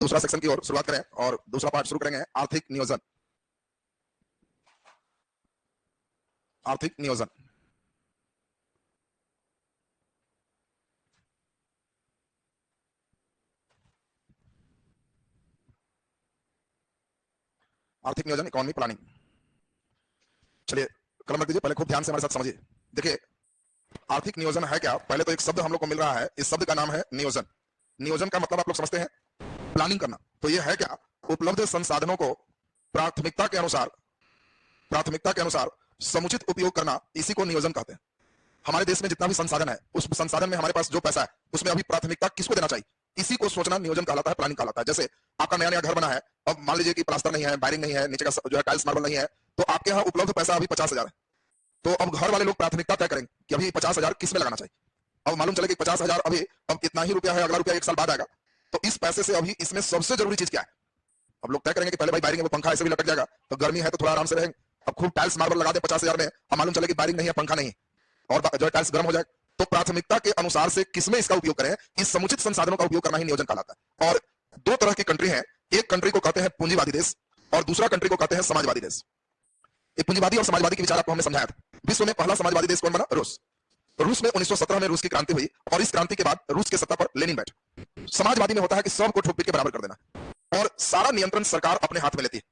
दूसरा सेक्शन की ओर शुरुआत करें और दूसरा पार्ट शुरू करेंगे आर्थिक नियोजन। आर्थिक नियोजन आर्थिक नियोजन इकोनॉमी प्लानिंग। चलिए कलम रख दीजिए, पहले खूब ध्यान से हमारे साथ समझिए। देखिए आर्थिक नियोजन है क्या? पहले तो एक शब्द हम लोग को मिल रहा है, इस शब्द का नाम है नियोजन। नियोजन का मतलब आप लोग समझते हैं, प्लानिंग करना। तो ये है क्या? उपलब्ध संसाधनों को प्राथमिकता के अनुसार समुचित उपयोग करना, इसी को नियोजन कहते हैं। हमारे देश में जितना भी संसाधन है, उस संसाधन में हमारे पास जो पैसा है उसमें अभी प्राथमिकता किसको देना चाहिए, इसी को सोचना नियोजन कहलाता है, प्लानिंग कहलाता है। जैसे आपका नया नया घर बना है, अब मान लीजिए कि प्लास्टर नहीं है, वायरिंग नहीं है, नीचे का जो है टाइल्स मार्बल नहीं है, तो आपके यहाँ उपलब्ध पैसा अभी 50,000 है। तो अब घर वाले लोग प्राथमिकता तय करेंगे कि अभी 50,000 किस में लगाना चाहिए। अब मालूम चले कि 50,000 अभी अब इतना ही रुपया है, अगला रुपया 1 साल बाद आएगा, तो इस पैसे से अभी इसमें सबसे जरूरी चीज क्या है? अब लोग तय करेंगे कि पहले भाई वायरिंग है, वो पंखा ऐसे भी लटक जाएगा, तो गर्मी है तो थोड़ा आराम से रहेंगे। अब खूब टाइल्स मार्बल लगा दे 50,000 में, अब मालूम चले कि वायरिंग नहीं है, पंखा नहीं है, और जो टाइल्स गर्म हो जाए। तो प्राथमिकता के अनुसार से किसमें इसका उपयोग करें, इस समुचित संसाधनों का उपयोग करना ही नियोजन कहलाता है। और दो तरह की कंट्री हैं, एक कंट्री को कहते हैं पूंजीवादी देश और दूसरा कंट्री को कहते हैं समाजवादी देश। ये पूंजीवादी और समाजवादी के विचार आपको हमने समझाया था। विश्व में पहला समाजवादी देश कौन बना? रूस। रूस में 1917 में रूस की क्रांति हुई और इस क्रांति के बाद रूस के सत्ता पर लेनिन बैठे। समाजवादी में होता है कि सबको ठोक पीट के बराबर कर देना और सारा नियंत्रण सरकार अपने हाथ में लेती है।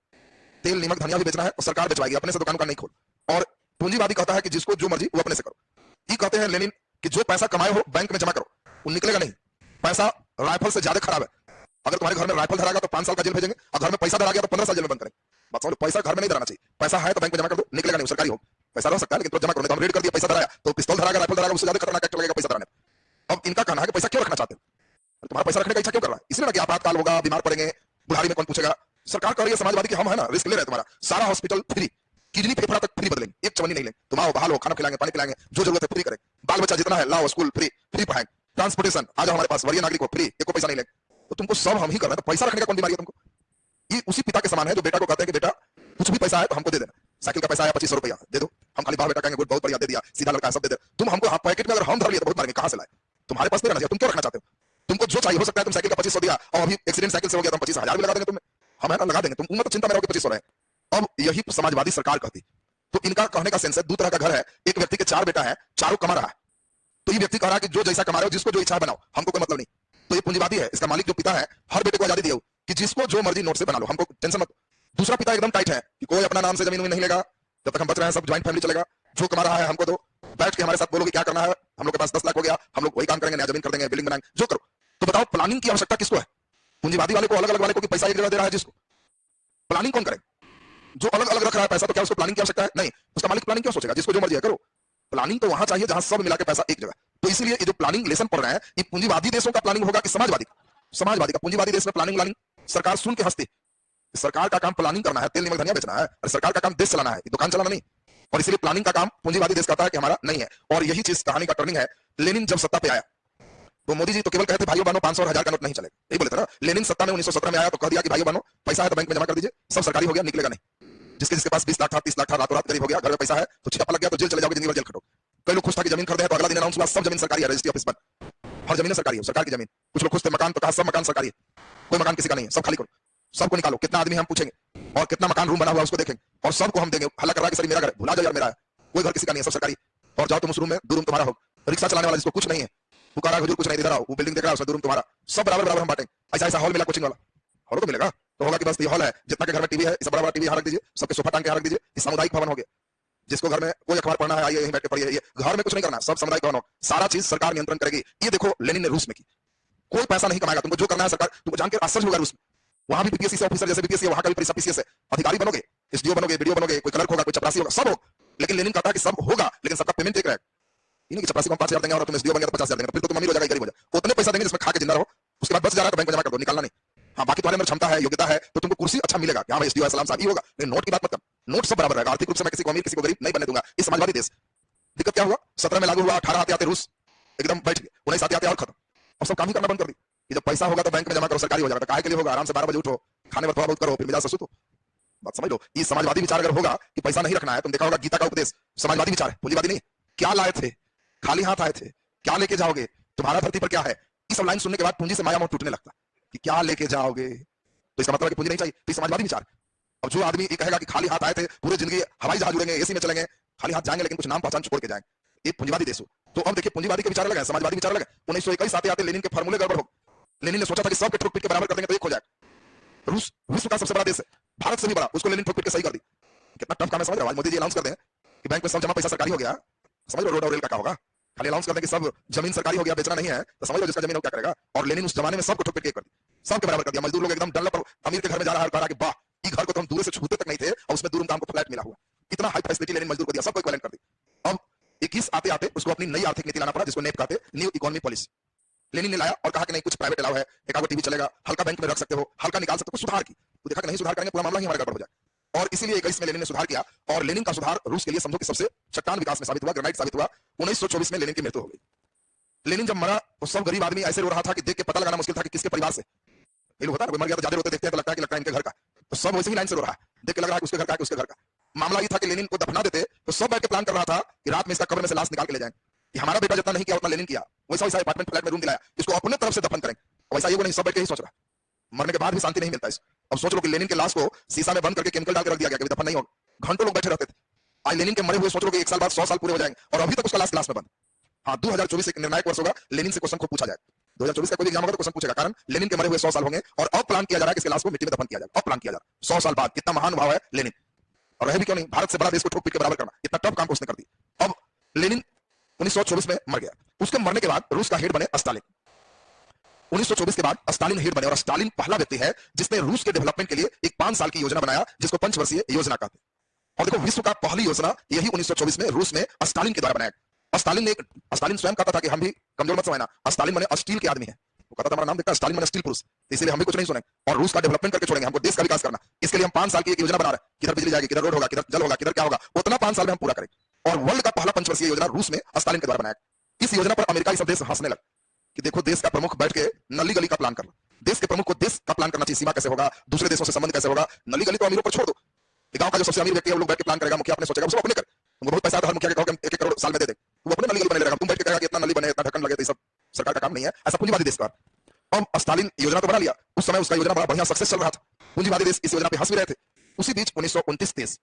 तेल नमक धनिया भी बेचना है और सरकार बेचवाएगी, अपने से दुकान का नहीं खोल। और पूंजीवादी कहता है कि जिसको जो मर्जी वो अपने से करो। ये कहते हैं लेनिन कि जो पैसा कमाए हो बैंक में जमा करो, वो निकलेगा नहीं। पैसा राइफल से ज्यादा खराब है। अगर तुम्हारे घर में राइफल धरागा तो 5 साल का जेल भेजेंगे, और घर में पैसा धरा गया तो 15 साल जेल में बंद करेंगे। बात समझो, पैसा घर में नहीं धराना चाहिए। पैसा है तो बैंक में जमा कर दो, निकलेगा नहीं, सरकारी हो। पैसा रह सकता है लेकिन तो जमा करो। तो हम रेड कर दिया, पैसा धराया तो पिस्तौल धरागा, राइफल धरागा, उससे ज्यादा खतरनाक एक्ट लगेगा पैसा धराने। अब इनका कहना है कि पैसा क्यों रखना चाहते हो? तुम्हारा पैसा रखने का इच्छा क्यों कर रहा है? इसलिए ना कि आपातकाल होगा, बीमार पड़ेंगे, बुढ़ारी में कौन पूछेगा। सरकार कह रही है समाजवादी की हम है ना रिस्क ले रहे हैं, तुम्हारा सारा हॉस्पिटल फ्री, किडनी फेफड़ा तक फ्री बदलेंगे, एक चवन्नी नहीं लेंगे। तुम आओ, बहाल हो, खाना खिलाएंगे, पानी पिलाएंगे, जो जरूरत है फ्री करेंगे। बाल बच्चा जितना है लाओ, स्कूल फ्री, फ्री पढ़ाएंगे। ट्रांसपोर्टेशन आ जाओ हमारे पास, वरीय नागरिक हो, फ्री, एको पैसा नहीं लेंगे। तो तुमको सब हम ही कर रहे हैं, तो पैसा रखने का कौन बीमारी है तुमको? ये उसी पिता के समान है जो बेटा को कहते हैं कि बेटा कुछ भी पैसा है तो हमको दे देना। साइकिल का पैसा आया 2500 रुपया दे दो, हम खाली बाहर बेटा कहेंगे गुड बहुत बढ़िया दे दिया, सीधा लड़का है सब दे दे। तुम हमको हाथ पैकेट में अगर हम धर लिए तो बहुत मारेंगे, कहां से लाए? तुम्हारे पास नहीं रहना चाहिए, तुम क्यों रखना चाहते हो? तुमको जो चाहिए हो सकता है तुम साइकिल का 2500 दिया और अभी एक्सीडेंट साइकिल से हो गया तो हम 25,000 भी लगा देंगे तुम्हें, हम है ना लगा देंगे। तुम उम्र तो चिंता में रहोगे 2500 रहे। अब यही समाजवादी सरकार कहती। तो इनका कहने का सेंस है, दो तरह का घर है, एक व्यक्ति के 4 बेटा है, चारों कमा रहा है। तो ये व्यक्ति कह रहा है कि जो जैसा कमा रहे हो, जिसको जो इच्छा बनाओ, हमको कोई मतलब नहीं। तो ये पूंजीवादी है, इसका मालिक जो पिता है हर बेटे को आजादी दिया कि जिसको जो मर्जी नोट से बना लो, हमको टेंशन मत। दूसरा पिता एकदम टाइट है कि कोई अपना नाम से जमीन नहीं लेगा, जब तक हम बच रहे हैं सब ज्वाइंट फैमिली चलेगा, जो कमा रहा है हमको दो, बैठ के हमारे साथ बोलोगे क्या करना है, हम लोग के पास 10 लाख हो गया, हम लोग वही काम करेंगे, नया जमीन कर देंगे, बिल्डिंग बनाएंगे, जो करो। तो बताओ प्लानिंग की आवश्यकता किसको है? पूंजीवादी वाले को, अलग अलग वाले को कि पैसा एक जगह दे रहा है जिसको? प्लानिंग कौन करे? जो अलग अलग रख रहा है पैसा, तो क्या उसको प्लानिंग की आवश्यकता है? नहीं। उसका मालिक प्लानिंग क्यों सोचेगा? जिसको जो मर्जी है करो। प्लानिंग तो वहां चाहिए जहां सब मिला के पैसा एक जगह। तो इसलिए ये जो प्लानिंग लेसन पढ़ रहे हैं, ये पूंजीवादी देशों का प्लानिंग होगा कि समाजवादी का? समाजवादी का। पूंजीवादी देश में प्लानिंग सरकार सुन के हंसती। सरकार का काम प्लानिंग करना है, तेल नमक धनिया बेचना है, और सरकार का काम देश चलाना है, दुकान चलाना नहीं। और इसलिए प्लानिंग का काम पूंजीवादी देश कहता है कि हमारा नहीं है। और यही चीज कहानी का टर्निंग है। लेनिन जब सत्ता पे आया तो मोदी जी तो केवल कहते भाइयों बहनों 500 और 1000 का नोट नहीं चलेगा, यही बोले थे ना। लेनिन सत्ता में 1917 में आया तो कह दिया कि भाइयों बहनों पैसा है तो बैंक में जमा कर दीजिए, सब सरकारी हो गया, निकलेगा नहीं। जिसके जिसके पास 20 लाख था, 30 लाख था, रातों रात गरीब हो गया, घर में पैसा है तो छिपा लग गया तो जेल चले जाओगे, जिंदगी भर जेल खटो। कई लोग खुश था कि जमीन खरीदे हैं तो अगला दिन अनाउंस हुआ सब जमीन सरकारी है, रजिस्ट्री ऑफिस बंद, हर जमीन सरकारी है, सरकार की जमीन। कुछ लोग खुश थे मकान, तो कहा सब मकान सरकारी है, कोई मकान किसी का नहीं है, सब खाली करो, सबको निकालो। कितना आदमी हम पूछेंगे और कितना मकान रूम बना हुआ उसको देखेंगे और सबको हम देंगे। हल्ला कर रहा है कि सर मेरा घर, भुला जाओ यार मेरा है, कोई घर किसी का नहीं है, सब सरकारी। और जाओ तुम उस रूम में, 2 रूम तुम्हारा हो। रिक्शा चलाने वाला जिसको कुछ नहीं है, पुकारा हुजूर कुछ नहीं, इधर आओ, वो बिल्डिंग देख रहा है उसमें 2 रूम तुम्हारा, सब बराबर बराबर हम बांटेंगे। ऐसा ऐसा हॉल मिला कोचिंग वाला, हॉल तो मिलेगा तो होगा कि बस ये हॉल है, जितना के घर में टीवी है, इस बड़ा बड़ा टीवी यहाँ रख दीजिए, सबके सोफा टांग के यहाँ रख दीजिए, इस सामुदायिक भवन हो गया। जिसको घर में कोई अखबार पढ़ना है आइए यहीं बैठ के पढ़िए, ये घर में कुछ नहीं करना, सब सामुदायिक भवन हो, सारा चीज सरकार नियंत्रण करेगी। ये देखो लेनिन ने रूस में की। कोई पैसा नहीं कमाएगा, तुमको जो करना है सरकार, तुमको जान के आश्चर्य होगा रूस में। वहां भी बीपीएससी ऑफिसर जैसे बीपीएससी, वहां का भी पीसीएस है, अधिकारी बनोगे, एसडीओ बनोगे, बीडीओ बनोगे, कोई क्लर्क होगा, कोई चपरासी होगा, सब हो। लेकिन लेनिन कहता है कि सब होगा लेकिन सबका पेमेंट एक रहेगा। इन्हीं चपरासी को 5,000 देंगे और तुम एसडीओ बन गया तो 50,000 देंगे, फिर तो तुम अमीर हो जाएगा, गरीब हो जाएगा। उतने पैसा देंगे जिसमें खा के जिंदा रहो, उसके बाद बच जा रहा है तो बैंक में जमा कर दो, निकालना नहीं। हाँ बाकी तुम्हारे अंदर क्षमता है, योग्यता है तो तुमको कुर्सी अच्छा मिलेगा, क्या एसडीओ सलाम साहब ही होगा, लेकिन नोट की बात मत कर। नोट सब बराबर रहेगा, आर्थिक रूप से मैं किसी को अमीर किसी को गरीब नहीं बनने दूंगा। इस समाजवादी देश दिक्कत क्या हुआ, 17 में लागू हुआ, 18 आते आते रूस एकदम बैठ गए, 19 आते आते और खत्म, और सब काम ही करना बंद कर दी कि जब पैसा होगा तो बैंक में जमा करो, सरकारी हो जाएगा। काहे के लिए होगा? आराम से 12 बजे उठो, खाने में थोड़ा बहुत करो, फिर मिजाज से सुतो। बात समझ लो। ये समाजवादी विचार अगर होगा कि पैसा नहीं रखना है, तुम देखा होगा गीता का उपदेश समाजवादी विचार है, पूंजीवादी नहीं। क्या लाए थे? खाली हाथ आए थे, क्या लेके जाओगे? तुम्हारा धरती पर क्या है? ये सब लाइन सुनने के बाद पूंजी से माया मोह टूटने लगता। कि क्या लेके जाओगे, तो इसका मतलब है कि पूंजी नहीं चाहिए, तो समाजवादी विचार। अब जो आदमी ये कहेगा कि खाली हाथ आए थे, पूरी जिंदगी हवाई जहाज उड़ेंगे, एसी में चलेंगे, खाली हाथ जाएंगे लेकिन कुछ नाम पहचान छोड़ के जाएंगे, ये पूंजीवादी देश हो। तो अब देखिए पूंजीवादी के विचार अलग है, समाजवादी विचार अलग है। 1921 आते आते लेनिन के फार्मूले गड़बड़ हो, लेनिन ने सोचा था कि सब के ठोक पीट के बराबर कर देंगे तो एक हो जाए। रूस विश्व का सबसे बड़ा देश है, भारत से भी बड़ा, उसको लेनिन ठोक पीट के सही कर दी। कितना टफ काम है समझ रहे हो? आज मोदी जी अनाउंस कर दें कि बैंक में सब जमा पैसा सरकारी हो गया, समझ लो रोड और रेल का क्या होगा। खाली अनाउंस कर दें कि सब जमीन सरकारी हो गया, बेचना नहीं है, तो समझ लो जिसका जमीन हो क्या करेगा। और लेनिन उस जमाने में सबको ठोक पीट के कर दी, सबके बराबर कर दिया। मजदूर लोग एकदम डल्ला पर अमीर के घर में जा रहा है, कह रहा कि वाह, ये घर को तो हम दूर से छूते तक नहीं थे और उसमें दूर में हमको फ्लैट मिला हुआ। इतना हाई फैसिलिटी लेनिन मजदूर को दिया, सबको इक्विवेलेंट कर दी। अब 21 आते आते उसको अपनी नई आर्थिक नीति लाना पड़ा, जिसको नेप कहते हैं, न्यू इकोनॉमी पॉलिसी। लेनिन ने लाया और कहा कि नहीं, कुछ प्राइवेट अलाउ है, एक आगो टीवी चलेगा, हल्का बैंक में रख सकते हो, हल्का निकाल सकते हो, सुधार की। तो देखा कि नहीं सुधार करेंगे पूरा मामला ही हमारा गड़बड़ हो जाए। और इसीलिए 21 में लेनिन ने सुधार किया, और लेनिन का सुधार रूस के लिए समझो कि सबसे चट्टान विकास में साबित हुआ, ग्रेनाइट साबित हुआ। 1924 में लेनिन की मृत्यु हो गई। लेनिन जब मरा तो सब गरीब आदमी ऐसे रो रहा था कि देख के पता लगाना मुश्किल था कि किसके परिवार से। ये लोग होता है ना, मर गया तो ज्यादा रोते देखते हैं तो लगता है कि इनके घर का, तो सब वैसे ही लाइन से रो रहा है, देख के लग रहा है कि उसके घर का, कि उसके घर का। मामला ये था कि लेनिन को दफना देते तो सब बैठ के प्लान कर रहा था कि रात में इसका कब्र में से लाश निकाल के ले जाएंगे, कि हमारा बेटा जितना नहीं किया उतना लेनिन किया, वैसा वैसा अपार्टमेंट फ्लैट में रूम दिलाया, इसको अपने तरफ से दफन करेंगे। वैसा ये नहीं, सब बैठ के ही सोच रहा है, मरने के बाद भी शांति नहीं मिलता है। अब सोच लो कि लेनिन के लाश को शीशा में बंद करके केमिकल डाल के रख दिया गया कि दफन नहीं होगा, घंटों लोग बैठे रहते थे। आज लेनिन के मरे हुए सोच लो कि 1 साल बाद 100 साल पूरे हो जाएंगे और अभी तक उसका लाश क्लास में बंद। हाँ, 2024 एक निर्णायक वर्ष होगा, लेनिन से क्वेश्चन को पूछा जाए। 2024 का कोई एग्जाम होगा तो क्वेश्चन पूछेगा, कारण लेनिन के मरे हुए 100 साल होंगे और अब प्लान किया जा रहा है कि इसके लाश को मिट्टी में दफन किया जाएगा। अब प्लान किया जा रहा है 100 साल बाद। कितना महान भाव है लेनिन, और रहे भी क्यों नहीं, भारत से बड़ा देश को ठोक पीट के बराबर करना, इतना टफ काम को उसने कर दिया। अब लेनिन 1924 में मर गया, उसके मरने के बाद रूस का हेड बने स्टालिन। 1924 के बाद स्टालिन हेड बने, और स्टालिन पहला व्यक्ति है जिसने रूस के डेवलपमेंट के लिए एक 5 साल की योजना बनाया, जिसको पंचवर्षीय योजना कहते हैं। और देखो, विश्व का पहली योजना यही 1924 में रूस में स्टालिन के द्वारा बनाया। स्टालिन स्वयं कहता था कि हम भी कमजोर मत समझना, स्टालिन माने स्टील के आदमी है, वो कहता था हमारा नाम देखता है स्टालिन माने स्टील पुरुष, इसलिए हम भी कुछ नहीं सुनेंगे और रूस का डेवलपमेंट करके छोड़ेंगे, हमको देश का विकास करना। इसके लिए हम 5 साल की एक योजना बना रहे हैं, किधर बिजली जाएगी, किधर रोड होगा, किधर जल होगा, किधर क्या होगा, उतना 5 साल में हम पूरा करेंगे। और वर्ल्ड का पहला पंचवर्षीय योजना रूस में स्टालिन के द्वारा बनाया। इस योजना पर अमेरिका सब देश हंसने लगा कि देखो, देश का प्रमुख बैठ के नली गली का प्लान करना, देश के प्रमुख को देश का प्लान करना चाहिए, सीमा कैसे होगा, दूसरे देशों से संबंध कैसे होगा, नली गली तो अमीरों पर छोड़ दो। गांव का जो सबसे अमीर व्यक्ति है वो लोग बैठ के प्लान करेगा, मुखिया अपने सोचेगा, उसको अपने कर, तुमको बहुत पैसा आता है, मुखिया के कहो कि 1 करोड़ साल में दे दे, वो अपने नली गली बने रहेगा, तुम बैठ के कहेगा कि इतना नली बने, इतना ढक्कन लगे, तो सब सरकार का काम नहीं है, ऐसा पूंजीवादी देश का। अब स्टालिन योजना तो बना लिया, उस समय उसका योजना बड़ा बढ़िया सक्सेस चल रहा था, पूंजीवादी देश इस योजना पे हंस भी रहे थे। उसी बीच 1929-30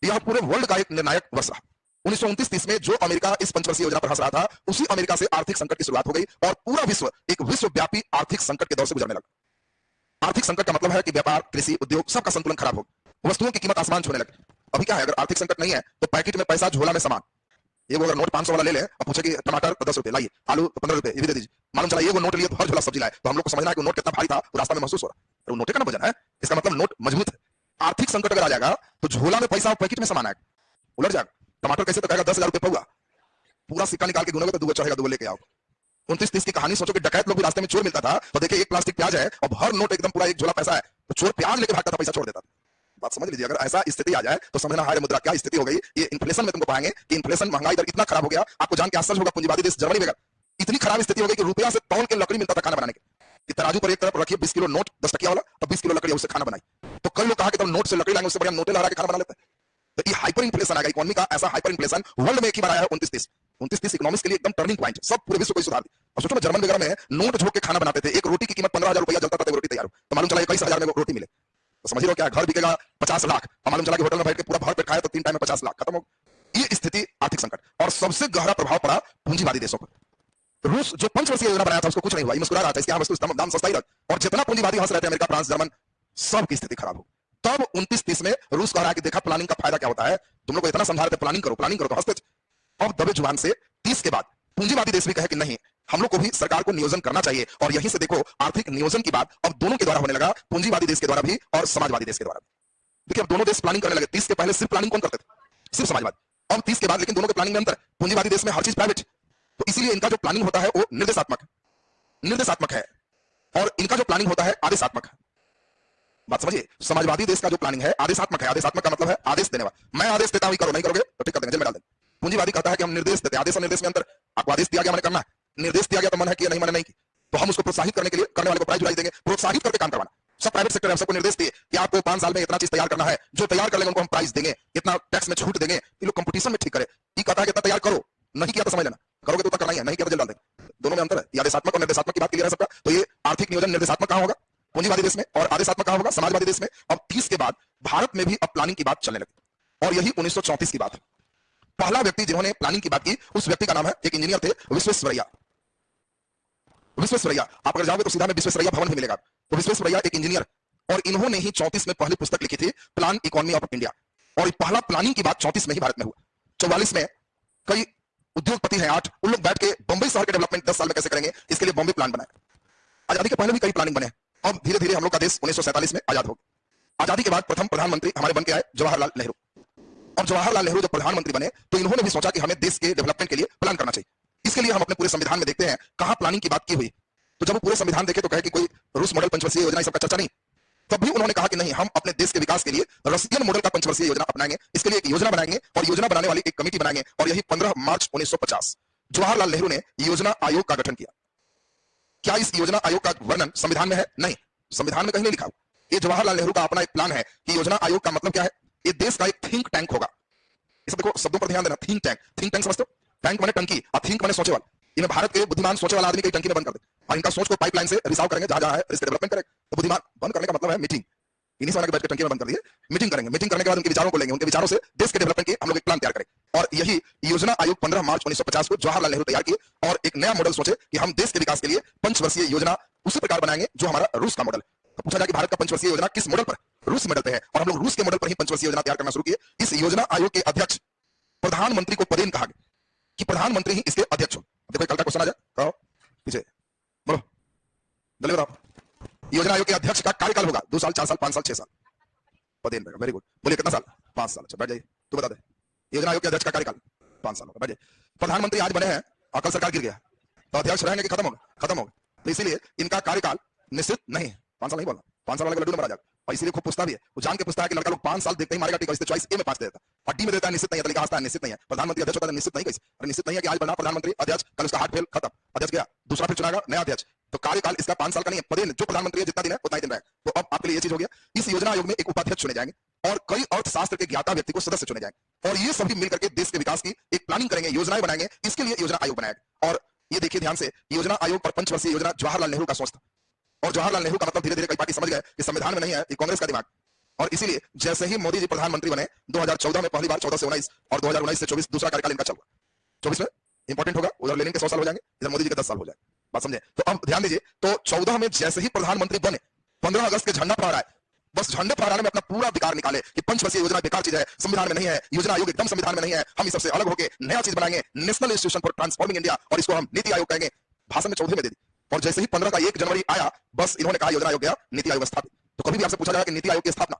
यह पूरे वर्ल्ड का एक निर्णायक वर्ष रहा। 1929-30 में जो अमेरिका इस पंचवर्षीय योजना पर हंस रहा था, उसी अमेरिका से आर्थिक संकट की शुरुआत हो गई और पूरा विश्व एक विश्वव्यापी आर्थिक संकट के दौर से गुजरने लगा। आर्थिक संकट का मतलब है कि व्यापार, कृषि, उद्योग सबका संतुलन खराब हो, वस्तुओं की कीमत आसमान छूने लगी। अभी क्या है, अगर आर्थिक संकट नहीं है तो पैकेट में पैसा, झोला में सामान। ये वो अगर नोट 500 वाला ले ले और पूछे कि टमाटर 10 रुपए लाइए, आलू 15 रुपए, ये भी दे दीजिए, मालूम चला ये वो नोट लिए तो हर झोला सब्जी लाए, तो हम लोग को समझना है कि नोट कितना भारी था, वो रास्ता में महसूस हो रहा है, तो नोटे का ना वजन है, इसका मतलब नोट मजबूत है। आर्थिक संकट अगर आ जाएगा तो झोला में पैसा और पैकेट में सामान आएगा, उलट जाएगा। टमाटर कैसे तो कहेगा 10,000 रुपए पौवा, पूरा सिक्का निकाल के गिनोगे तो 2 चढ़ेगा, 2 लेके आओ। 29-30 की कहानी सोचो कि डकैत लोग भी रास्ते में चोर मिलता था तो देखिए एक प्लास्टिक प्याज है और हर नोट एकदम पूरा एक झोला पैसा है, तो चोर प्याज लेके भागता था, पैसा छोड़ देता था। बात समझ लीजिए, अगर ऐसा स्थिति आ जाए तो समझना हाय मुद्रा क्या स्थिति हो गई। ये इन्फ्लेशन में तुमको पाएंगे कि इन्फ्लेशन, महंगाई दर इतना खराब हो गया, आपको जान के आश्चर्य होगा, पूंजीवादी देश जर्मनी में इतनी खराब स्थिति हो गई कि रुपया से तौल के लकड़ी मिलता था खाना बनाने के। तराजू पर एक तरफ रखिए 20 किलो नोट 10 टकिया वाला, तो 20 किलो लकड़ी उससे खाना बनाई। तो कई लोग कहा कि तुम नोट से लकड़ी लाएंगे, उससे बढ़िया नोटे लगा के खाना बना लेते हैं। तो ये हाइपर इन्फ्लेशन आएगा, इकोनॉमी का ऐसा हाइपर इन्फ्लेशन वर्ल्ड में एक ही बार आया है 29-30 इकोनॉमिक्स के लिए एकदम टर्निंग पॉइंट, सब पूरे विश्व को सुधार दी। और सोचो जर्मन वगैरह में नोट झोंक के खाना बनाते थे, एक रोटी की कीमत 15,000 रुपया जलता था, तो रोटी तैयार हो, तो मालूम चला 21,000 में रोटी मिले, तो समझ लो क्या घर बिकेगा 50 लाख, और मालूम चला कि होटल में बैठ के पूरा भर पेट खाया तो 3 टाइम में 50 लाख खत्म हो। ये स्थिति आर्थिक संकट, और सबसे गहरा प्रभाव पड़ा पूंजीवादी देशों पर। रूस जो पंचवर्षीय योजना बनाया था उसको कुछ नहीं हुआ, मुस्कुरा रहा था, इसकी वस्तु दाम सस्ता ही रहा, और जितना पूंजीवादी हंस रहे थे अमेरिका, फ्रांस, जर्मन, सबकी स्थिति खराब हो। तब 29-30 में रूस कह रहा है कि देखा प्लानिंग का फायदा क्या होता है, तुम लोग को इतना समझा रहे थे प्लानिंग करो तो हंसते। अब दबे जुबान से 30 के बाद पूंजीवादी देश भी कहे कि नहीं, हम लोग को भी सरकार को नियोजन करना चाहिए, और यहीं से देखो आर्थिक नियोजन की बात अब दोनों के द्वारा होने लगा, पूंजीवादी देश के द्वारा भी और समाजवादी देश के द्वारा भी। देखिए अब दोनों देश प्लानिंग करने लगे। 30 के पहले सिर्फ प्लानिंग कौन करते थे, सिर्फ समाजवादी। अब 30 के बाद लेकिन दोनों के प्लानिंग में अंतर, पूंजीवादी देश में हर चीज प्राइवेट, तो इसीलिए इनका जो प्लानिंग होता है वो निर्देशात्मक है, और इनका जो प्लानिंग होता है आदेशात्मक है। बात समझिए, समाजवादी देश का जो प्लानिंग है आदेशात्मक है, आदेशात्मक का मतलब है आदेश देने वाला, मैं आदेश देता हूं करो, नहीं करोगे तो ठीक कर देंगे, जेल में डाल देंगे। पूंजीवादी कहता है कि हम निर्देश देते हैं, आदेश और निर्देश में अंतर, आपको आदेश दिया गया मैंने करना है, निर्देश दिया गया तो मन है कि नहीं मैंने नहीं की, तो हम उसको प्रोत्साहित करने के लिए करने वाले को प्राइज देंगे, प्रोत्साहित करके काम करवाना। सब प्राइवेट सेक्टर है, सबको निर्देश दिए कि आपको 5 साल में इतना चीज तैयार करना है, जो तैयार कर लेंगे उनको हम प्राइस देंगे, इतना टैक्स में छूट देंगे, ये लोग कंपटीशन में ठीक करे। ये कहता है कि इतना तैयार करो, नहीं किया तो समझ लेना, करोगे तो करना ही है, नहीं किया तो जेल डाल देंगे। दोनों में अंतर है, आदेशात्मक और निर्देशात्मक की बात क्लियर है सबका। तो ये आर्थिक नियोजन निर्देशात्मक कहां होगा, पूंजीवादी देश में और आदेशात्मक कहा होगा समाजवादी देश में। अब 30 के बाद भारत में भी अब प्लानिंग की बात चलने लगी और यही 1934 की बात है। पहला व्यक्ति जिन्होंने प्लानिंग की बात की उस व्यक्ति का नाम है, एक इंजीनियर थे, विश्वेश्वरैया। विश्वेश्वरैया, आप अगर जाओगे तो सीधा में विश्वेश्वरैया भवन भी मिलेगा। तो विश्वेश्वरैया एक इंजीनियर, और इन्होंने ही 34 में पहली पुस्तक लिखी थी, प्लान इकोनॉमी ऑफ इंडिया। और पहला प्लानिंग की बात 34 में ही भारत में हुआ। 44 में कई उद्योगपति हैं 8, उन लोग बैठ के बंबई शहर के डेवलपमेंट 10 साल में कैसे करेंगे, इसके लिए बॉम्बे प्लान बनाए। आजादी के पहले भी कई प्लानिंग बने। अब धीरे धीरे हम लोग का देश 1947 में आजाद हो गया। आजादी के बाद प्रथम प्रधानमंत्री हमारे बन के आए जवाहरलाल नेहरू। और जवाहरलाल नेहरू जब प्रधानमंत्री बने तो इन्होंने भी सोचा कि हमें देश के डेवलपमेंट के लिए प्लान करना चाहिए। इसके लिए हम अपने पूरे संविधान में देखते हैं कहां प्लानिंग की बात की हुई। तो जब वो पूरे संविधान देखे तो कहे कि कोई रूस मॉडल पंचवर्षीय योजना सबका चर्चा नहीं। तब भी उन्होंने कहा कि नहीं, हम अपने देश के विकास के लिए रशियन मॉडल का पंचवर्षीय योजना अपनाएंगे। इसके लिए एक योजना बनाएंगे और योजना बनाने वाली एक कमेटी बनाएंगे। और यही 15 मार्च 1950 जवाहरलाल नेहरू ने योजना आयोग का गठन किया। क्या इस योजना आयोग का वर्णन संविधान में है? नहीं, संविधान में कहीं नहीं लिखा। ये जवाहरलाल नेहरू का अपना एक प्लान है कि योजना आयोग का मतलब क्या है। ये देश का एक थिंक टैंक होगा। इसे देखो, शब्दों पर ध्यान देना। थिंक टैंक, थिंक टैंक समझते हो? टैंक माने टंकी और थिंक माने सोचे वाला। इन्हें भारत के बुद्धिमान सोचे वाला आदमी की टंकी में बंद कर दे और इनका सोच को पाइपलाइन से रिसाव करेंगे, जहां जहां है इसके डेवलपमेंट करेंगे। तो बुद्धिमान बंद करने का मतलब है मीटिंग। इन्हीं से बैठ के टंकी में बंद कर दिए, मीटिंग करेंगे। मीटिंग करने के बाद उनके विचारों को लेंगे, उनके विचारों से देश के डेवलपमेंट के हम लोग एक प्लान तैयार करें। और यही योजना आयोग 15 मार्च 1950 को जवाहरलाल नेहरू तैयार किए और एक नया मॉडल सोचे कि हम देश के विकास के लिए पंचवर्षीय योजना उसी प्रकार बनाएंगे जो हमारा रूस का मॉडल। तो पूछा जाए कि भारत का पंचवर्षीय योजना किस मॉडल पर? रूस मॉडल पे है। और हम लोग रूस के मॉडल पर ही पंचवर्षीय योजना तैयार करना शुरू किए। इस योजना आयोग के अध्यक्ष प्रधानमंत्री को पदेन कहा गया कि प्रधानमंत्री ही इसके अध्यक्ष हो। देखो कल का क्वेश्चन आ जाए, कहो पीछे बोलो, जल्दी बताओ। योजना आयोग के अध्यक्ष का कार्यकाल होगा 2 साल, 4 साल, 5 साल, 6 साल। पदेन रहेगा। Very good. बोलिए कितना साल? 5 साल। अच्छा बैठ जाइए, तू बता दे। योजना आयोग के अध्यक्ष का कार्यकाल 5 साल होगा। बैठ जाइए। प्रधानमंत्री आज बने हैं और कल सरकार गिर गया तो अध्यक्ष रहेंगे कि खत्म होगा? खत्म होगा। तो इसीलिए इनका कार्यकाल निश्चित नहीं है। 5 साल नहीं बोलना, 5 साल वाले लड्डू नंबर आ जाएगा। और इसीलिए खूब पूछता भी है, वो जान के पूछता है कि लड़का लोग 5 साल देखते ही मारेगा, ठीक है, इससे चॉइस ए में 5 दे देता और डी में देता है निश्चित नहीं है, तो हंसता है निश्चित नहीं है। प्रधानमंत्री अध्यक्ष होता है निश्चित नहीं, कैसे? अरे निश्चित नहीं है कि आज बना प्रधानमंत्री अध्यक्ष, कल उसका हार्ट फेल, खत्म, अध्यक्ष गया, दूसरा फिर चुनागा नया अध्यक्ष। तो कार्यकाल इसका 5 साल का नहीं है। पदेन जो प्रधानमंत्री है जितना दिन है उतना ही दिन रहेगा। तो अब आपके लिए ये चीज हो गया। इस योजना आयोग में एक उपाध्यक्ष चुने जाएंगे और कई अर्थशास्त्र के ज्ञाता व्यक्ति को सदस्य चुने जाएंगे और ये सभी मिलकर के देश के विकास की एक प्लानिंग करेंगे, योजनाएं बनाएंगे। इसके लिए योजना आयोग बनाएगा। और ये देखिए ध्यान से, योजना आयोग पर पंचवर्षीय योजना जवाहरलाल नेहरू का सोच था। और जवाहरलाल नेहरू का मतलब धीरे धीरे कई पार्टी समझ गए कि संविधान में नहीं है, ये कांग्रेस का दिमाग। और इसीलिए जैसे ही मोदी जी प्रधानमंत्री बने 2014 में पहली बार, 14 से 19 और 2019 से 24 दूसरा कार्यकाल इनका चल रहा। 24 में इंपॉर्टेंट होगा, उधर लेनिन के 100 साल हो जाएंगे, इधर मोदी जी के 10 साल हो जाएंगे। बात समझे? तो अब ध्यान दीजिए, तो 14 में जैसे ही प्रधानमंत्री बने 15 अगस्त के झंडा फहराए, बस झंडे फहराने में अपना पूरा अधिकार निकाले कि पंचवर्षीय योजना बेकार चीज है, संविधान में नहीं है, योजना आयोग एकदम संविधान में नहीं है, हम इस सबसे अलग होकर नया चीज बनाएंगे, national institution for transforming India, और इसको हम नीति आयोग कहेंगे। भाषण में 14 में दे दी। और जैसे ही 15 का 1 जनवरी आया, बस इन्होंने कहा योजना आयोग गया, नीति आयोग स्थापित। तो कभी भी आपसे पूछा जाएगा कि नीति आयोग की स्थापना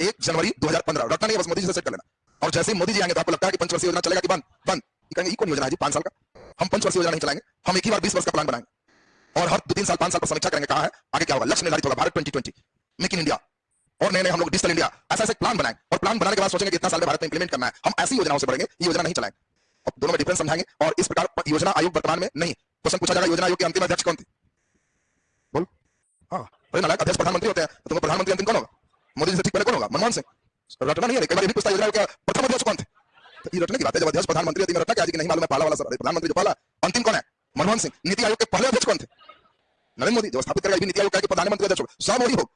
1 जनवरी 2015, रटना नहीं, बस मोदी जी से चेक कर लेना। और जैसे ही मोदी जी आएंगे तो आपको लगता है कि पंचवर्षीय योजना चलेगा कि बंद? बंद। कहेंगे ये कौन योजना है जी 5 साल का? हम पंचवर्षीय योजना नहीं चलाएंगे, हम एक ही बार 20 वर्ष का प्लान बनाएंगे और हर 2-3 साल 5 साल पर समीक्षा करेंगे, कहा है आगे क्या होगा, लक्ष्य निर्धारित होगा, भारत 2020, मेक इन इंडिया और नए नए हम लोग डिजिटल इंडिया, ऐसा ऐसे प्लान बनाएंगे। और प्लान बनाने के बाद सोचेंगे कि इतना साल में भारत में इंप्लीमेंट करना है, हम ऐसी योजनाओं से बढ़ेंगे, ये योजना नहीं चलाएंगे। अब दोनों में डिफरेंस समझाएंगे। और इस प्रकार योजना आयोग वर्तमान में नहीं। क्वेश्चन पूछा जाएगा योजना आयोग के अंतिम अध्यक्ष कौन थे? बोल। हाँ, अरे नालायक, अध्यक्ष प्रधानमंत्री होते हैं, तो तुम्हें प्रधानमंत्री अंतिम कौन होगा? मोदी जी से ठीक पहले कौन होगा? मनमोहन सिंह। रटना नहीं है, कई बार ये भी पूछता है योजना आयोग का प्रथम अध्यक्ष कौन थे? तो ये रटने की बात है, जब अध्यक्ष प्रधानमंत्री होती है, रटना क्या है कि नहीं मालूम है, पहला वाला सर, प्रधानमंत्री जो पहला अंतिम कौन है? मनमोहन सिंह। नीति आयोग के पहले अध्यक्ष कौन थे? नरेंद्र मोदी। जो स्थापित करेगा नीति आयोग का प्रधानमंत्री अध्यक्ष होगा, सब मोदी हो,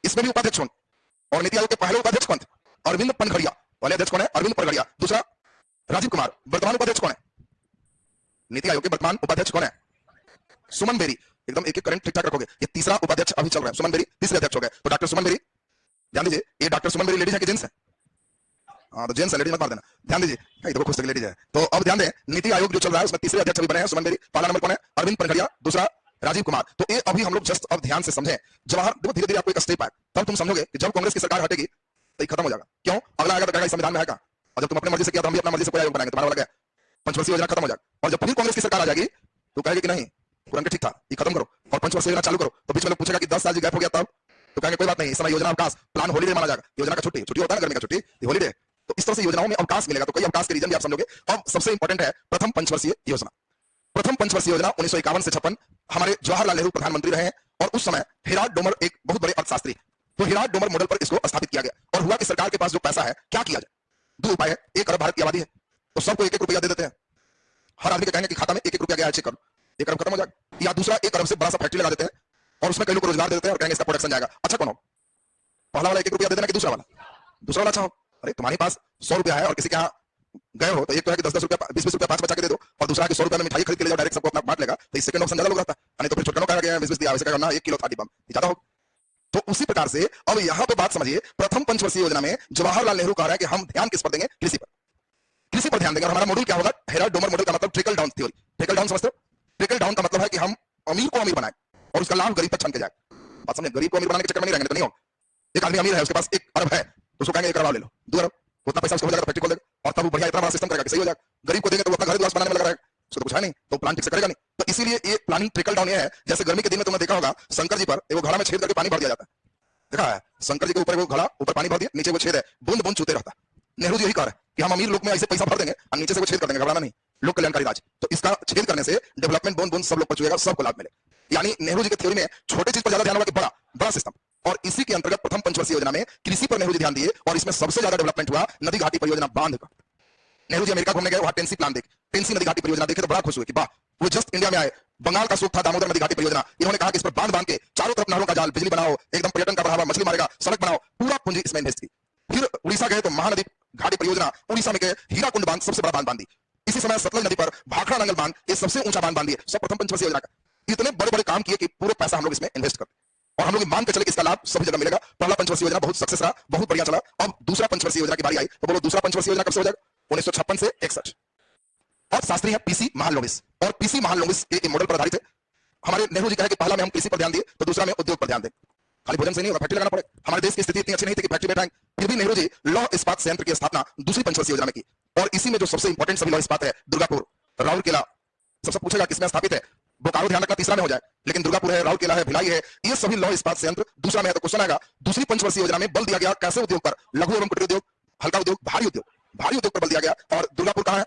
इसमें भी उपाध्यक्ष होंगे। और नीति आयोग के पहले उपाध्यक्ष कौन थे? अरविंद पनघड़िया। पहले अध्यक्ष कौन है? अरविंद पनघड़िया। दूसरा राजीव कुमार। वर्तमान उपाध्यक्ष कौन है? नीति आयोग के वर्तमान उपाध्यक्ष कौन है? सुमन बेरी। एकदम एक एक करंट ठीक ठाक रखोगे। ये तीसरा उपाध्यक्ष अभी चल रहा है, सुमन बेरी तीसरे अध्यक्ष हो गए। तो डॉक्टर सुमन बेरी, ध्यान दीजिए, ये डॉक्टर सुमन बेरी लेडीज है कि जेंट्स है? हाँ, तो जेंट्स है, लेडीज मत मार देना। ध्यान दीजिए, देखो खुश लेडीज है। तो अब ध्यान दें, नीति आयोग जो चल रहा है उसमें तीसरे अध्यक्ष भी बने हैं सुमन बेरी। पहला नंबर कौन है? अरविंद पनघड़िया। दूसरा राजीव कुमार। तो ये अभी हम लोग जस्ट अब ध्यान से समझें। देखो धीरे धीरे आपको एक स्टेप आए, तब तुम समझोगे कि जब कांग्रेस की सरकार हटेगी तो ये खत्म हो जाएगा। क्यों? अगला आएगा तो कहेगा संविधान में है का, और जब तुम अपने मर्जी से किया तो हम भी अपना मर्जी से कोई आयोग बनाएंगे, तुम्हारा वाला क्या? पंचवर्षीय योजना खत्म हो जाएगा। और जब फिर कांग्रेस की सरकार आ जाएगी तो कहेगी कि नहीं, पुराना ठीक था, ये खत्म करो और पंचवर्षीय योजना चालू करो। तो बीच में लोग पूछेगा कि 10 साल गैप हो गया तब, तो कहेंगे कोई बात नहीं, इस समय योजना अवकाश, प्लान हॉलीडे माना जाएगा। योजना का छुट्टी होता है, गर्मी का छुट्टी, हॉलीडे। तो इस तरह से योजनाओं में अवकाश मिलेगा। तो कई अवकाश के रीजन भी आप समझोगे। अब सबसे इंपॉर्टेंट है प्रथम पंचवर्षीय योजना। प्रथम पंचवर्षीय योजना 1951 से 56 हमारे जवाहरलाल नेहरू प्रधानमंत्री रहे हैं और उस समय हिराड डोमर एक बहुत बड़े अर्थशास्त्री, तो हिराड डोमर मॉडल पर इसको स्थापित किया गया। और हुआ कि सरकार के पास जो पैसा है, क्या किया जाए? 2 उपाय है। 1 अरब भारत की आबादी है, तो सबको 1-1 रुपया दे देते हैं। हर आदमी के कहेंगे कि खाता में 1-1 रुपया गया है, चेक करो, 1 अरब खत्म हो जाएगा। या दूसरा 1 अरब से बड़ा सा फैक्ट्री लगा देते हैं और उसमें कई लोग रोजगार दे देते हैं और कहेंगे इसका प्रोडक्शन जाएगा। अच्छा कौन हो, पहला वाला 1-1 रुपया दे देना कि दूसरा वाला? दूसरा वाला अच्छा हो। अरे तुम्हारे पास 100 रुपया है और किसी के यहाँ गए हो तो एक तो है कि 10-10 रुपया 20-20 रुपया 5 बचा के दे दो, और दूसरा कि 100 रुपया में मिठाई खरीद के ले जाओ, डायरेक्ट सबको अपना बांट लेगा, तो इस सेकंड ऑप्शन ज्यादा लोग रहता है। नहीं तो फिर छोटकनों का गया 20-20 दिया, वैसे ना 1 किलो था डिब्बा ज्यादा हो। तो उसी प्रकार से अब यहां पे बात समझिए, प्रथम पंचवर्षीय योजना में जवाहरलाल नेहरू कह रहे हैं कि हम ध्यान किस पर देंगे? कृषि पर। कृषि पर ध्यान देंगे। और हमारा मॉडल क्या होगा? हेराल्ड डोमर मॉडल का मतलब trickle down theory. Trickle down समझते हो? ट्रिकल डाउन का मतलब है कि हम अमीर को अमीर बनाएं और उसका लाभ गरीब तक छन के जाए। बात समझे? गरीब को अमीर बनाने के चक्कर में नहीं रहेंगे तो नहीं होगा। एक आदमी अमीर है, उसके पास 1 अरब है, तो उसको कहेंगे 1 अरब ले लो, 2 अरब, उतना पैसा उसको हो जाएगा, फैक्ट्री खोल देगा और तब वो बढ़िया इतना बड़ा सिस्टम करेगा कि सही हो जाएगा। गरीब को देंगे तो वो अपना घर द्वार बनाने में लगा रहेगा, उसको तो कुछ है नहीं, तो प्लान ठीक से करेगा नहीं। तो इसीलिए ये प्लानिंग ट्रिकल डाउन ये है। जैसे गर्मी के दिन में तुमने देखा होगा शंकर जी पर एगो घड़ा में छेद करके पानी भर दिया जाता है, देखा है? शंकर जी के ऊपर वो घड़ा, ऊपर पानी भर दिया, नीचे वो छेद है, बूंद बूंद चूते रहता। नेहरू जी यही कह रहे हैं कि हम अमीर लोग में ऐसे पैसा भर देंगे और नीचे से वो छेद कर देंगे, घबराना नहीं, लोक कल्याणकारी राज। तो इसका छेद करने से डेवलपमेंट बूंद बूंद सब लोग पर छुएगा, सबको लाभ मिलेगा। यानी नेहरू जी की थ्योरी में छोटे चीज पर ज्यादा ध्यान होगा कि बड़ा बड़ा सिस्टम। और इसी के अंतर्गत प्रथम पंचवर्षीय योजना में कृषि पर नेहरू जी ध्यान दिए और इसमें सबसे ज्यादा डेवलपमेंट हुआ नदी घाटी परियोजना, बांध का। नेहरू जी अमेरिका घूमने गए, वहां टेंसी प्लान देखे, टेंसी नदी घाटी परियोजना देखे तो बड़ा खुश हुए कि वाह, वो जस्ट इंडिया में आए। बंगाल का सूख था दामोदर नदी घाटी परियोजना, इन्होंने कहा कि इस पर बांध बांध के चारों तरफ नहरों का जाल, बिजली बनाओ, एकदम पर्यटन का बढ़ावा, मछली मारेगा, सड़क बनाओ, पूरा पूंजी इसमें इन्वेस्ट की। फिर उड़ीसा गए तो महानदी घाटी परियोजना, उड़ीसा में गए, हीराकुंड बांध सबसे बड़ा बांध बांधी। इसी समय सतलज नदी पर भाखड़ा नंगल बांध, ये सबसे ऊंचा बांध बांधिए, सब प्रथम पंचवर्षीय योजना का। इतने बड़े बड़े काम किए कि पूरे पैसा हम लोग इसमें इन्वेस्ट करते और हम लोग मान के चले इसका लाभ सभी जगह मिलेगा। पहला पंचवर्षीय योजना बहुत सक्सेस रहा, बहुत बढ़िया चला। अब दूसरा पंचवर्षीय योजना की बारी आई, तो बोलो दूसरा पंचवर्षीय योजना कब से हो जाएगा? 1956 से 61। और शास्त्री है पीसी महालनोबिस, और पीसी महालनोबिस के मॉडल पर आधारित है। हमारे नेहरू जी कहे कि पहला में हम कृषि पर ध्यान दिए तो दूसरा में उद्योग पर ध्यान दें। खाली भोजन से नहीं होगा, फैक्ट्री लगाना पड़ेगा। हमारे देश की स्थिति इतनी अच्छी नहीं थी कि फैक्ट्री बैठाएं, फिर भी नेहरू जी लौह इस्पात संयंत्र की स्थापना दूसरी पंचवर्षीय योजना में की। और इसी में जो सबसे इंपॉर्टेंट सभी लौह इस्पात है, दुर्गापुर, राउरकेला, सबसे पूछेगा किसमें स्थापित है? बोकारो ध्यान रखना तीसरा में हो जाए, लेकिन दुर्गापुर है, राउरकेला है, भिलाई है, ये सभी लौह इस्पात संयंत्र दूसरा में है। तो क्वेश्चन आएगा दूसरी पंचवर्षीय योजना में बल दिया गया कैसे उद्योग पर? लघु एवं कुटीर उद्योग, हल्का उद्योग, भारी उद्योग। भारी उद्योग पर बल दिया गया। और दुर्गापुर कहां है?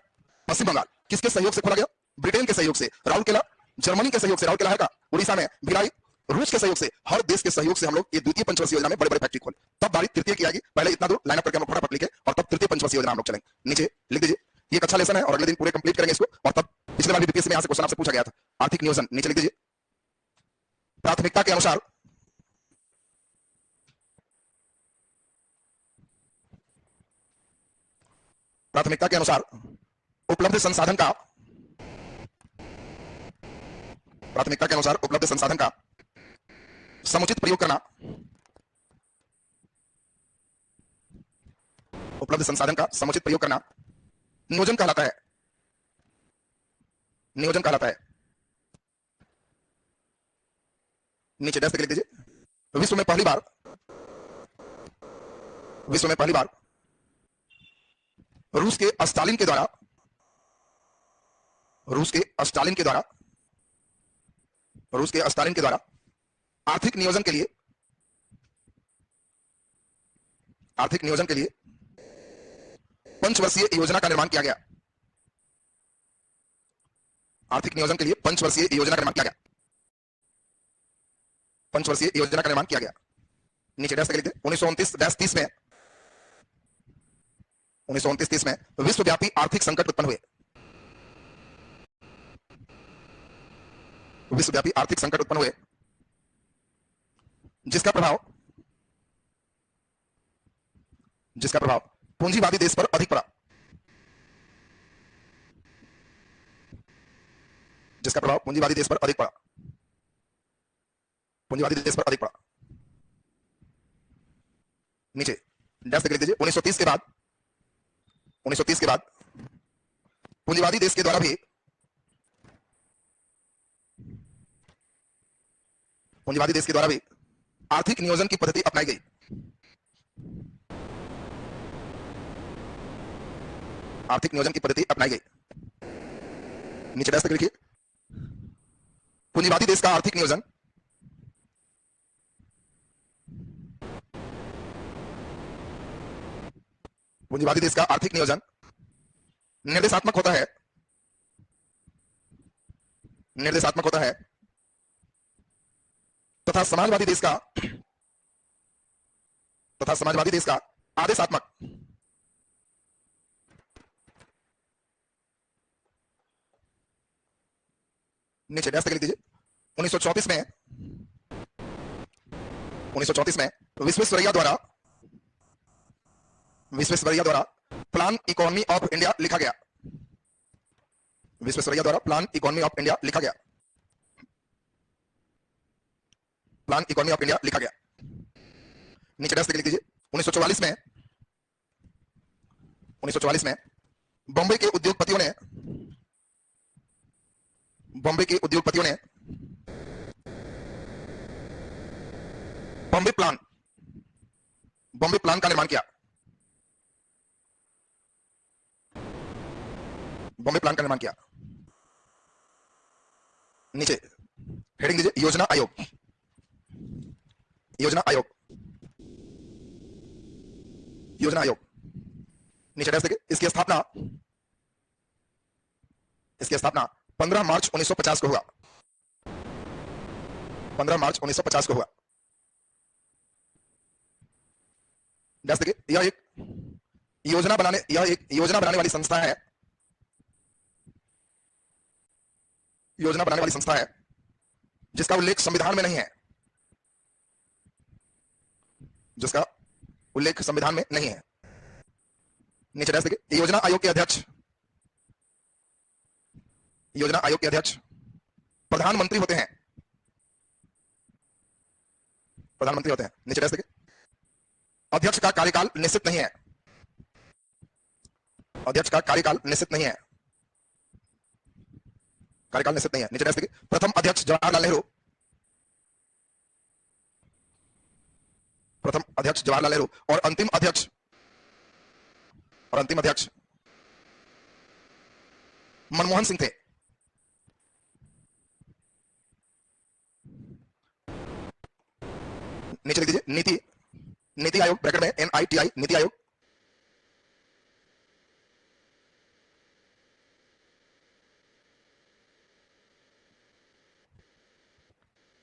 पश्चिम बंगाल। किसके सहयोग से खोला गया? ब्रिटेन के सहयोग से। राउरकेला जर्मनी के सहयोग से, राउरकेला है का उड़ीसा में, भिलाई रूस के सहयोग से। हर देश के सहयोग से हम लोग ये द्वितीय पंचवर्षीय योजना में बड़े बड़े फैक्ट्री खोले। तब बारी तृतीय की आएगी, पहले इतना दूर लाइन अप करके हम फटाफट लिखे और तब तृतीय पंचवर्षीय योजना हम लोग चलेंगे। नीचे लिख दीजिए, ये एक अच्छा लेसन है और अगले दिन पूरे कंप्लीट करेंगे इसको। और तब पिछले बार भी बीपीएससी में यहां से क्वेश्चन आपसे पूछा गया था, आर्थिक नियोजन। नीचे लिख दीजिए, प्राथमिकता के अनुसार उपलब्ध संसाधन का, प्राथमिकता के अनुसार उपलब्ध संसाधन का समुचित प्रयोग करना, उपलब्ध संसाधन का समुचित प्रयोग करना नियोजन कहलाता है। नियोजन कहलाता है। नीचे डैश लिख दीजिए, विश्व में पहली बार रूस के स्टालिन के द्वारा आर्थिक नियोजन के लिए पंचवर्षीय योजना का निर्माण किया गया। आर्थिक नियोजन के लिए पंचवर्षीय योजना का निर्माण किया गया। पंचवर्षीय योजना का निर्माण किया गया। नीचे डैश लिख दीजिए, 1929-30 में 1929-30 में विश्वव्यापी आर्थिक संकट उत्पन्न हुए। विश्वव्यापी आर्थिक संकट उत्पन्न हुए जिसका प्रभाव पूंजीवादी देश पर अधिक पड़ा। जिसका प्रभाव पूंजीवादी देश पर अधिक पड़ा। नीचे डैश लिख दीजिए, 1930 के बाद पूंजीवादी देश के द्वारा भी आर्थिक नियोजन की पद्धति अपनाई गई। नीचे डैश लिखिए, पूंजीवादी देश का आर्थिक नियोजन निर्देशात्मक होता है तथा समाजवादी देश का आदेशात्मक। नीचे डैश लिख दीजिए, 1934 में 1934 में विश्वेश्वरैया द्वारा प्लान इकोनॉमी ऑफ इंडिया लिखा गया। विश्वेश्वरैया द्वारा प्लान इकोनॉमी ऑफ इंडिया लिखा गया। प्लान इकोनॉमी ऑफ इंडिया लिखा गया। नीचे डैश लिख लीजिए। 1944 में बॉम्बे के उद्योगपतियों ने बॉम्बे प्लान का निर्माण किया। बॉम्बे प्लान का निर्माण किया। नीचे हेडिंग दीजिए योजना आयोग। नीचे डैश देखिए। इसकी स्थापना 15 मार्च 1950 को हुआ। 15 मार्च 1950 को हुआ। डैश देखिए। यह एक योजना बनाने वाली संस्था है। जिसका उल्लेख संविधान में नहीं है। नीचे डैश देखिए। योजना आयोग के अध्यक्ष प्रधानमंत्री होते हैं। नीचे डैश देखिए। अध्यक्ष का कार्यकाल निश्चित नहीं है। नीचे डैश देखिए। प्रथम अध्यक्ष जवाहरलाल नेहरू और अंतिम अध्यक्ष मनमोहन सिंह थे। नीचे लिख दीजिए। नीति आयोग ब्रैकेट में NITI नीति आयोग।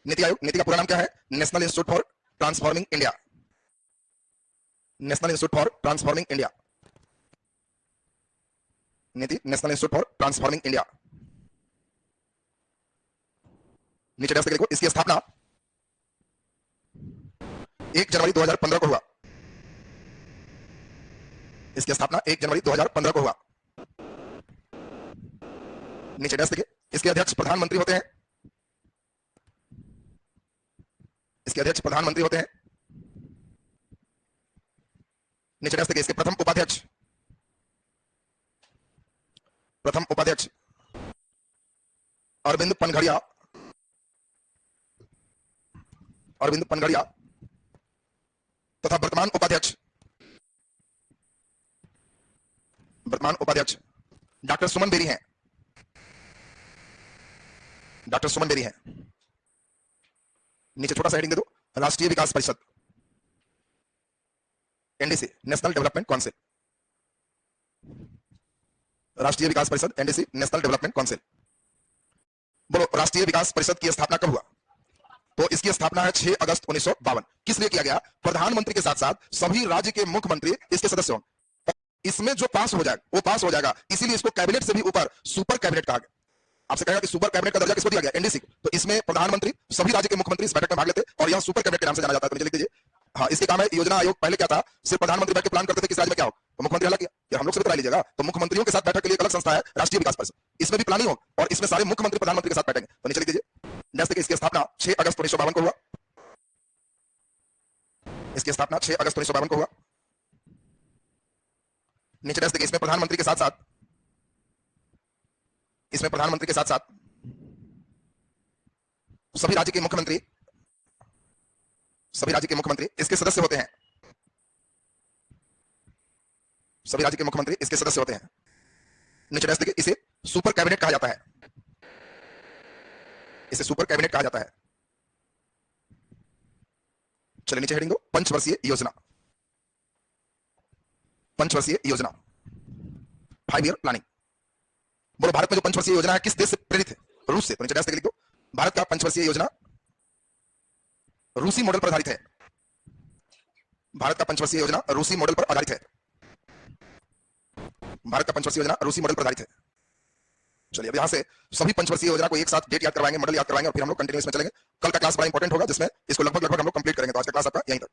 नीति का पूरा नाम क्या है? National institute for transforming India. NITI national institute for transforming India. नीचे डैश लिखो। इसकी स्थापना 1 जनवरी 2015 को हुआ। नीचे डैश देखिए। इसके अध्यक्ष प्रधानमंत्री होते हैं। नीचे डैश देखिए। इसके प्रथम उपाध्यक्ष अरविंद पनघड़िया तथा वर्तमान उपाध्यक्ष डॉक्टर सुमन बेरी हैं। नीचे छोटा सा हेडिंग दे दो। राष्ट्रीय विकास परिषद NDC नेशनल डेवलपमेंट काउंसिल। बोलो, राष्ट्रीय विकास परिषद की स्थापना कब हुआ? तो इसकी स्थापना है 6 अगस्त 1952। किस लिए किया गया? प्रधानमंत्री के साथ साथ सभी राज्य के मुख्यमंत्री इसके सदस्य हों। इसमें जो पास हो जाएगा, इसीलिए इसको कैबिनेट से भी ऊपर सुपर कैबिनेट कहा गया। आपसे कहेगा कि सुपर कैबिनेट का दर्जा किसको दिया गया? NDC को। तो इसमें प्रधानमंत्री, सभी राज्य के मुख्यमंत्री इस बैठक में भाग लेते और यह सुपर कैबिनेट के नाम से जाना जाता है। तो नीचे लिख दीजिए। हाँ, इसके काम है। योजना आयोग पहले क्या था? सिर्फ प्रधानमंत्री बैठ के प्लान करते थे किस राज्य में क्या हो, तो मुख्यमंत्री अलग किया। हम लोग से भी करा लीजिएगा। तो मुख्यमंत्रियों के साथ बैठक के लिए अलग संस्था है राष्ट्रीय विकास परिषद। इसमें भी प्लानिंग हो और इसमें सारे मुख्यमंत्री प्रधानमंत्री के साथ बैठेंगे। तो नीचे लिख दीजिए। डैश देखिए। इसकी स्थापना 6 अगस्त 1952 को हुआ। नीचे डैश देखिए। इसमें प्रधानमंत्री के साथ साथ सभी राज्य के मुख्यमंत्री इसके सदस्य होते हैं। नीचे डैश देखिए। इसे सुपर कैबिनेट कहा जाता है। चलिए नीचे हेडिंग दो। पंचवर्षीय योजना। 5 ईयर प्लानिंग। बोलो, भारत में जो पंचवर्षीय योजना है किस देश से प्रेरित है? रूस से। तो नीचे डैश लिख दो। भारत का पंचवर्षीय योजना रूसी मॉडल पर आधारित है। रूसी मॉडल पर आधारित है। चलिए अब यहाँ से सभी पंचवर्षीय योजना को एक साथ डेट याद करवाएंगे, मॉडल याद करवाएंगे और फिर हम लोग कंटिन्यूस में चलेंगे। कल का क्लास बड़ा इंपॉर्टेंट होगा जिसमें इसको लगभग हम लोग कंप्लीट करेंगे। तो आज का क्लास आपका यहीं तक।